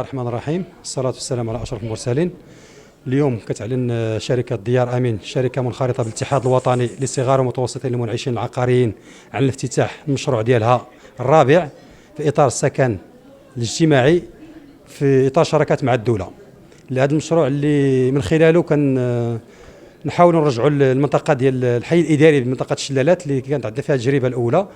الرحمن الرحيم، الصلاة والسلام على أشرف المرسلين. اليوم كتعلن شركة ديار أمين، شركة منخرطة بالاتحاد الوطني للصغار والمتوسطين المنعشين العقاريين، عن الافتتاح المشروع ديالها الرابع في إطار السكن الاجتماعي في إطار شراكات مع الدولة. لهذا المشروع اللي من خلاله كان نحاولوا نرجعوا المنطقة ديال الحي الإداري بمنطقة الشلالات اللي كانت عندنا فيها التجربة الأولى،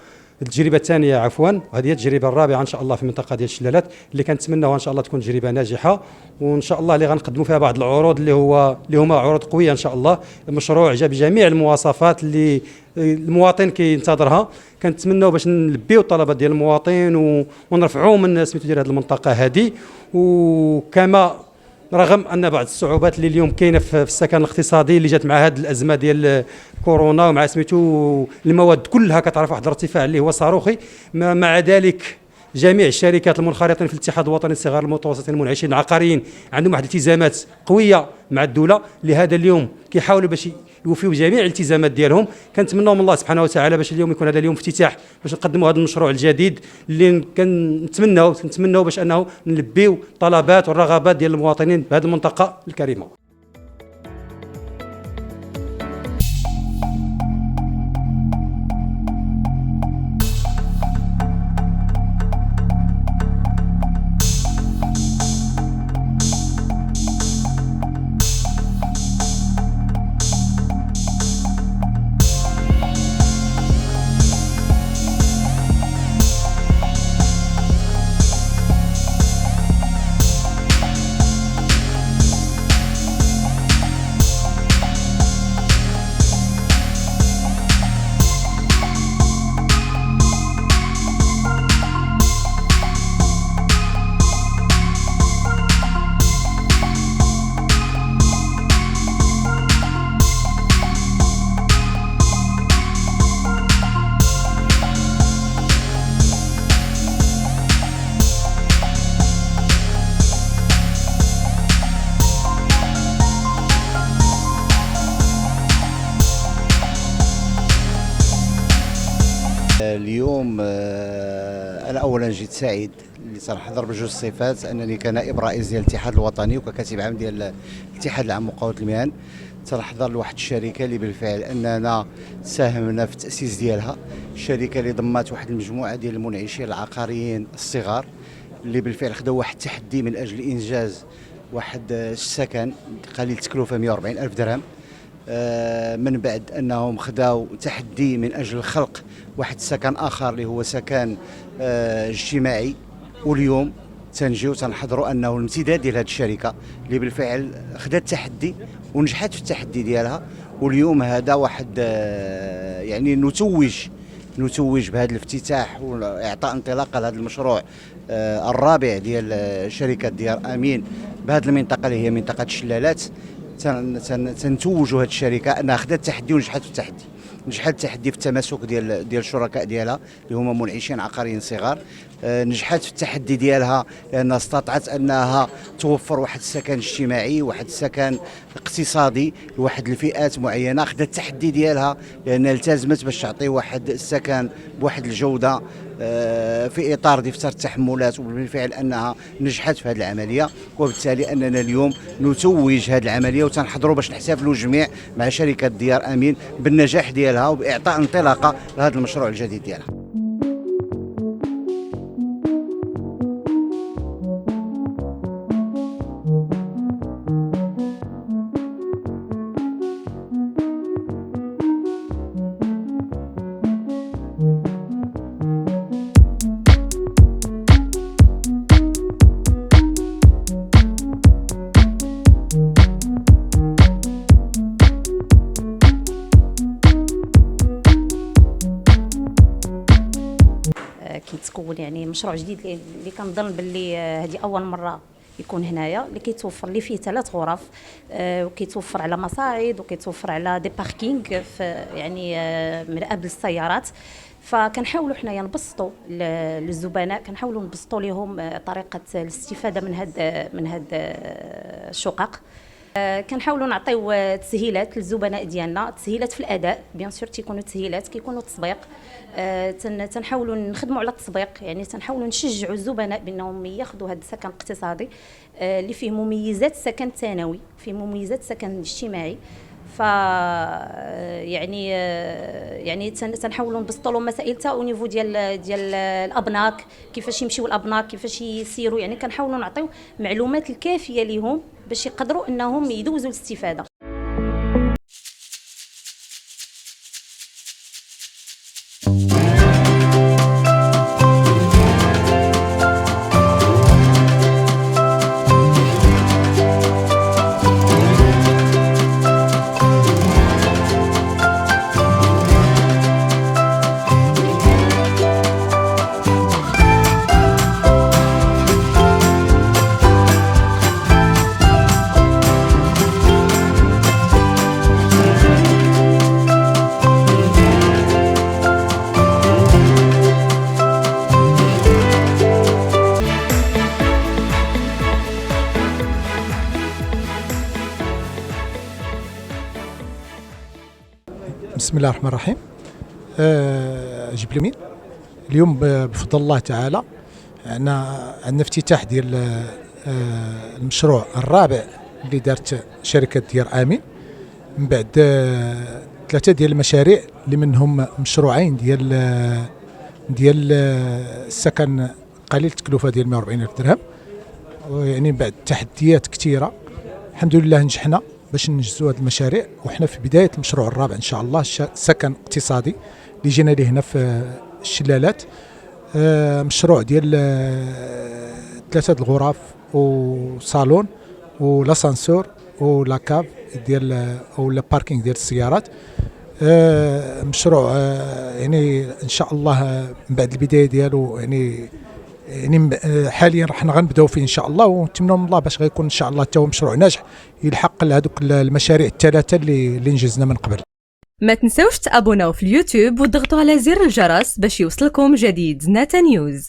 التجربه الثانيه عفوا، وهذه هي التجربه الرابعه ان شاء الله في المنطقه ديال الشلالات اللي كنتمناوها ان شاء الله تكون تجربه ناجحه، وان شاء الله اللي غنقدموا فيها بعض العروض اللي هما عروض قويه ان شاء الله. المشروع جاب بجميع المواصفات اللي المواطن كينتظرها. كنتمناو باش نلبيو الطلبات ديال المواطن ونرفعوا من سميتو ديال هذه المنطقه هذه. وكما رغم ان بعض الصعوبات اللي اليوم كاينه في السكن الاقتصادي اللي جات مع هذه الازمه ديال كورونا، ومع سميتو المواد كلها كتعرف واحد الارتفاع اللي هو صاروخي، مع ذلك جميع الشركات المنخرطين في الاتحاد الوطني للصغار المتوسطين المنعشين العقاريين عندهم واحد الالتزامات قويه مع الدوله، لهذا اليوم كيحاولوا باش يوفيوا بجميع الالتزامات ديالهم. كنتمنوا من الله سبحانه وتعالى باش اليوم يكون هذا اليوم افتتاح باش نقدموا هذا المشروع الجديد اللي كنتمناو باش انه نلبيو الطلبات والرغبات ديال المواطنين بهذه المنطقه الكريمه. اليوم أنا أولا جيت سعيد اللي سنحضر بجوج صفات، أنني كنائب رئيس ديال الاتحاد الوطني وككاتب عام ديال الاتحاد العام مقاولة المهن تنحضر لواحد الشركة اللي بالفعل أننا ساهمنا في التأسيس ديالها، الشركة اللي ضمات واحد المجموعة ديال المنعشين العقاريين الصغار اللي بالفعل خداو واحد التحدي من أجل إنجاز واحد السكن قليل التكلفة 140 ألف درهم، من بعد أنهم خداو تحدي من أجل خلق واحد السكن آخر اللي هو سكن اجتماعي. واليوم تنجيو تنحضروا أنه الامتداد ديال هذه الشركة اللي بالفعل خدات التحدي ونجحت في التحدي ديالها. واليوم هذا واحد يعني نتوج بهذا الافتتاح واعطاء انطلاقه لهذا المشروع الرابع ديال شركه ديار امين بهذه المنطقه اللي هي منطقه الشلالات. تنتوجوا هذه الشركه انها خدات التحدي ونجحت في التحدي، نجحت التحدي في التماسك ديال الشركاء ديالها اللي هما منعشين عقاريين صغار، نجحت في التحدي ديالها لانها استطاعت انها توفر واحد السكن اجتماعي، واحد السكن اقتصادي لواحد الفئات معينه. خدات التحدي ديالها لانها التزمت باش تعطي واحد السكن بواحد الجوده في اطار دفتر التحملات، وبالفعل انها نجحت في هذه العمليه. وبالتالي اننا اليوم نتوج هذه العمليه وتنحضروا باش نحتفلوا جميع مع شركه ديار امين بالنجاح ديالها وباعطاء انطلاقه لهذا المشروع الجديد ديالها. كيتكون يعني مشروع جديد اللي كنظن باللي هذه اول مره يكون هنايا، اللي كيتوفر لي فيه 3 غرف، وكيتوفر على مصاعد وكيتوفر على دي باركينغ يعني مرآب للسيارات. فكنحاولوا حنايا نبسطوا للزبناء، كنحاولوا نبسطوا لهم طريقه الاستفاده من هاد الشقق. كنحاولوا نعطيو تسهيلات للزبناء ديالنا، تسهيلات في الاداء بيان سور، تيكونوا تسهيلات كيكونوا تسبيق. تنحاولوا نخدموا على التسبيق، يعني تنحاولوا نشجعوا الزبناء بانهم ياخذوا هذا السكن الاقتصادي اللي فيه مميزات السكن الثانوي، فيه مميزات السكن الاجتماعي. ف يعني تنحاولوا نبسطوا لهم مسائل تا او نيفو ديال الابناك، كيفاش يمشيو الابناك، كيفاش يسيروا، يعني كنحاولوا نعطيو معلومات الكافيه لهم باش يقدروا انهم يدوزوا الاستفاده. بسم الله الرحمن الرحيم. جبل مين اليوم بفضل الله تعالى عندنا افتتاح ديال المشروع الرابع اللي دارت شركه ديار امين، من بعد 3 ديال المشاريع اللي منهم مشروعين ديال السكن قليل التكلفه ديال 140 ألف درهم، ويعني بعد تحديات كثيره الحمد لله نجحنا باش ننجزوا هذه المشاريع، وحنا في بدايه المشروع الرابع ان شاء الله، سكن اقتصادي اللي جينا ليه هنا في الشلالات. مشروع ديال 3 الغرف وصالون ولاسانسور ولاكاف ديال او الباركينغ ديال السيارات. مشروع يعني ان شاء الله من بعد البدايه ديالو يعني حاليا راح غنبداو فيه ان شاء الله، ونتمنى من الله باش غيكون ان شاء الله حتى هو مشروع ناجح يلحق لهذوك المشاريع الثلاثه اللي نجزنا من قبل. ما تنسوش تابوناو في اليوتيوب وتضغطوا على زر الجرس باش يوصلكم جديد زناتة نيوز.